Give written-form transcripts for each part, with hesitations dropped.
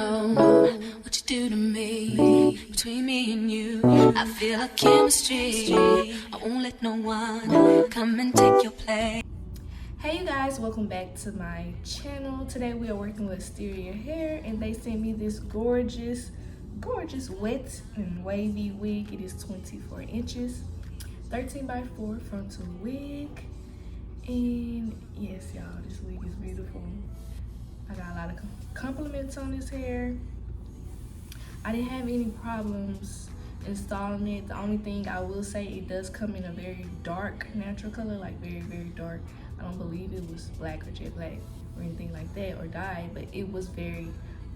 know what you do to me. Between me and you, I feel a chemistry. I won't let no one come and take your place. Hey you guys, welcome back to my channel. Today we are working with Asteria Hair and they sent me this gorgeous wet and wavy wig. It is 24 inches, 13 by 4 frontal wig. And yes y'all, this wig is beautiful. I got a lot of compliments on this hair. I didn't have any problems installing it. The only thing I will say, it does come in a very dark natural color, like very dark. I don't believe it was black or jet black or anything like that or dyed, but it was very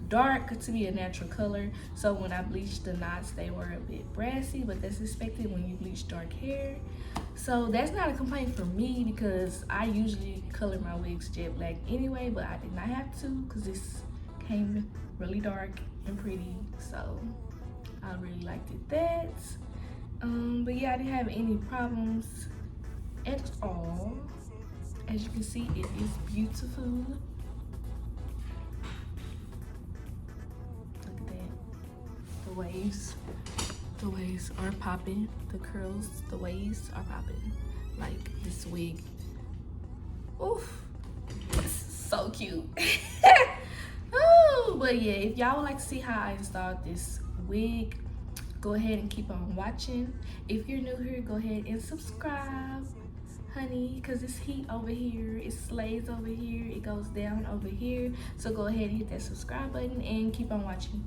dark to be a natural color. So when I bleached the knots, they were a bit brassy, but that's expected when you bleach dark hair. So that's not a complaint for me because I usually color my wigs jet black anyway, but I did not have to because this came really dark and pretty, so I really liked it that. But yeah, I didn't have any problems at all. As you can see, it is beautiful. Look at that. The waves are popping. The curls, the waves are popping. Like this wig. Oof, it's so cute. Oh, but yeah, if y'all would like to see how I installed this wig, go ahead and keep on watching. If you're new here, go ahead and subscribe, honey, because it's heat over here, it slays over here, it goes down over here. So go ahead and hit that subscribe button and keep on watching.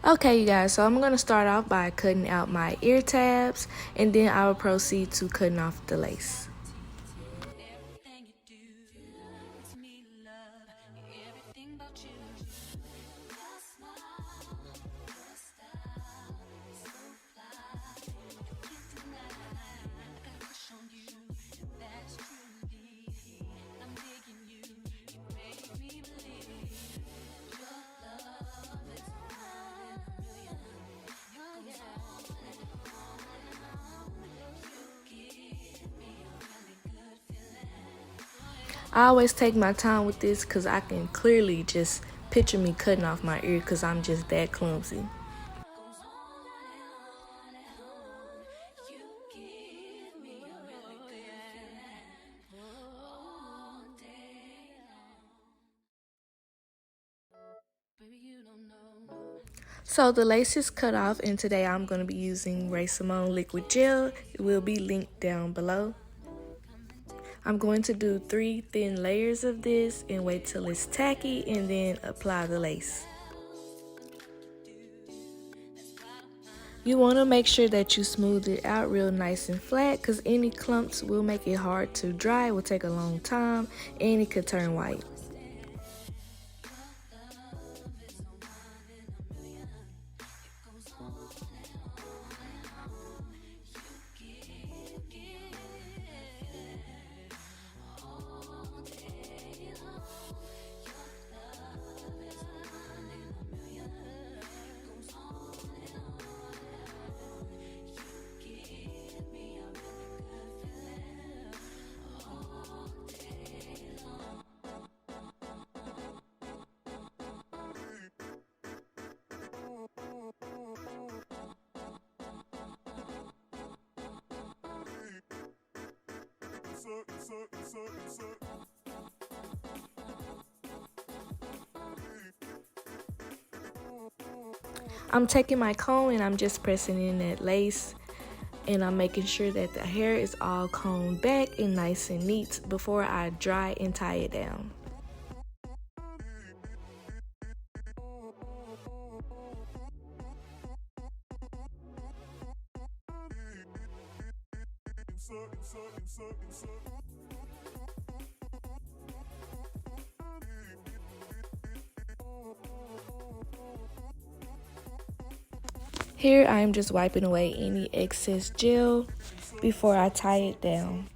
Okay you guys, so I'm going to start off by cutting out my ear tabs and then I will proceed to cutting off the lace. I always take my time with this because I can clearly just picture me cutting off my ear because I'm just that clumsy. So the lace is cut off and today I'm going to be using Ray Simone liquid gel. It will be linked down below. I'm going to do 3 thin layers of this and wait till it's tacky and then apply the lace. You want to make sure that you smooth it out real nice and flat because any clumps will make it hard to dry. It will take a long time and it could turn white. I'm taking my comb and I'm just pressing in that lace and I'm making sure that the hair is all combed back and nice and neat before I dry and tie it down. Here I am just wiping away any excess gel before I tie it down.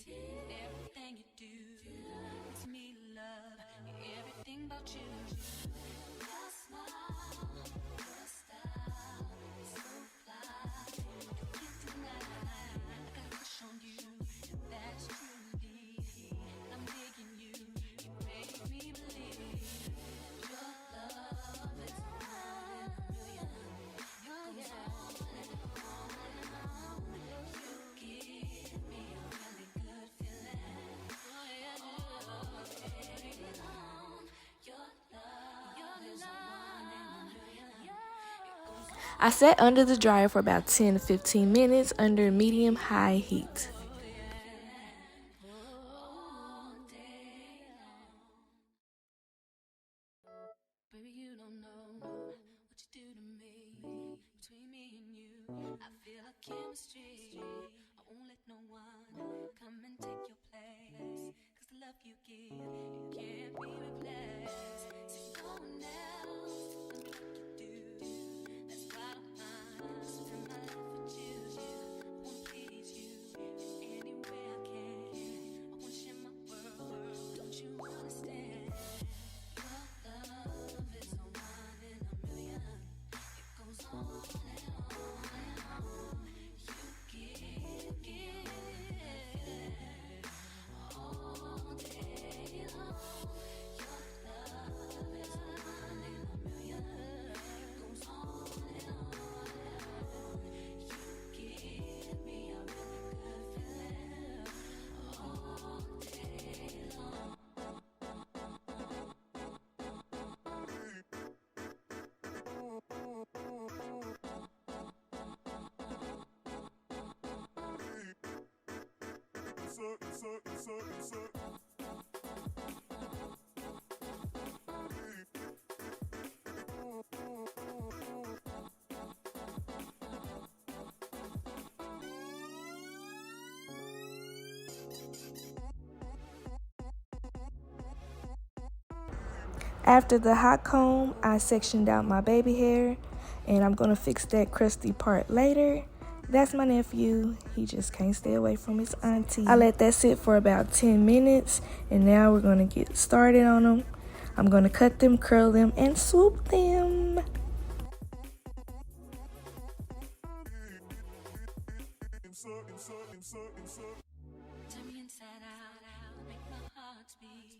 Everything you do, it's me, love, everything about you. I sat under the dryer for about 10 to 15 minutes under medium-high heat. Baby, you don't know what you do to me. Between me and you, I feel a chemistry. I won't let no one come and take your place. Cause the love you give, it can't be replaced. See, no one else does like you do. That's why I don't mind. Spend my life with you. I wanna please you in any way I can. I wanna share my world. Don't you understand? After the hot comb, I sectioned out my baby hair, and I'm gonna fix that crusty part later. That's my nephew. He just can't stay away from his auntie. I let that sit for about 10 minutes, and now we're gonna get started on them. I'm gonna cut them, curl them, and swoop them. Turn me inside out, make my heart beat.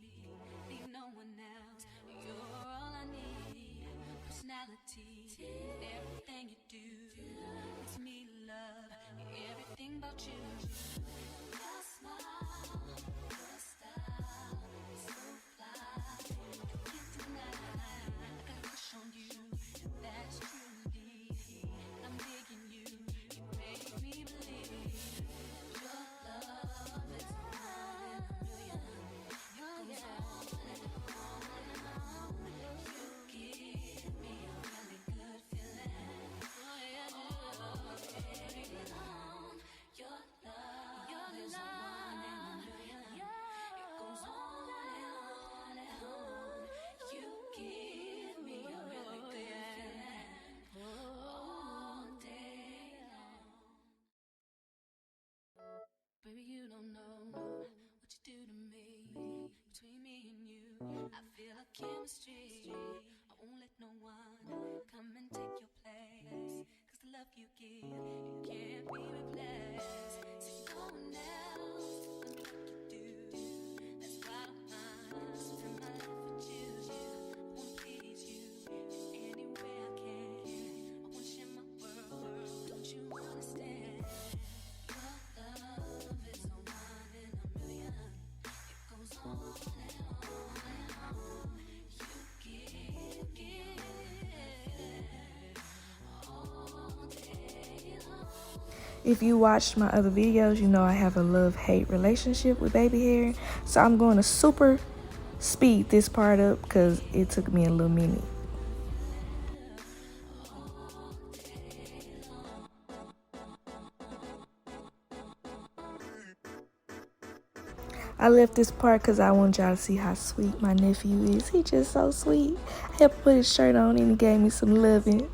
Need no one else, you're all I need. Personality, everything you do makes me love everything about you. Your smile, your style, so fly. You can't deny. I got a crush on you, that's truly. I'm digging you, you make me believe. Your love is one in a million. Your love is on and on. You give me a really good feeling. Oh yeah, all day long. Your love is one in a million. It goes on and on. You give me a really good feeling all day long. Baby, you don't know what you do to me. Between me and you, I feel a chemistry. I won't let no one come and take your place. Cause the love you give, it can't be replaced. See, no one else does like you do. That's why I don't mind. Spend my life with you. I wanna please you in any way I can. I wanna share my world. Don't you understand? Your love is a one in a million. It goes on and on and on. You give all day long. If you watched my other videos, you know I have a love-hate relationship with baby hair. So I'm going to super speed this part up because it took me a little minute. I left this part because I want y'all to see how sweet my nephew is. He just so sweet. I helped put his shirt on and he gave me some loving.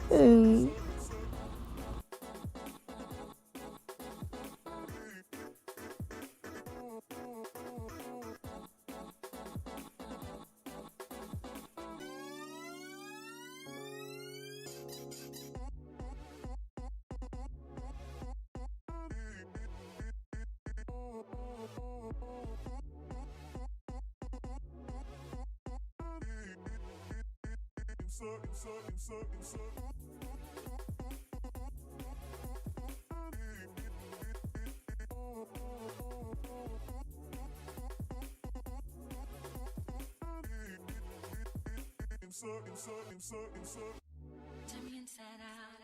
Turn me inside out,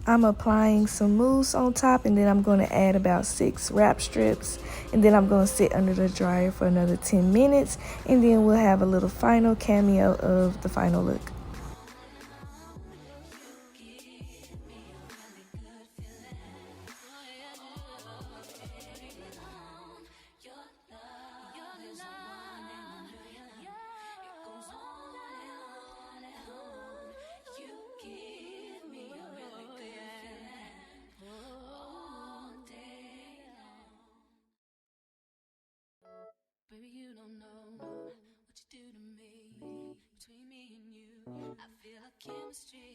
I'm applying some mousse on top, and then I'm going to add about 6 wrap strips, and then I'm going to sit under the dryer for another 10 minutes, and then we'll have a little final cameo of the final look. Baby, you don't know what you do to me. Between me and you, I feel a chemistry.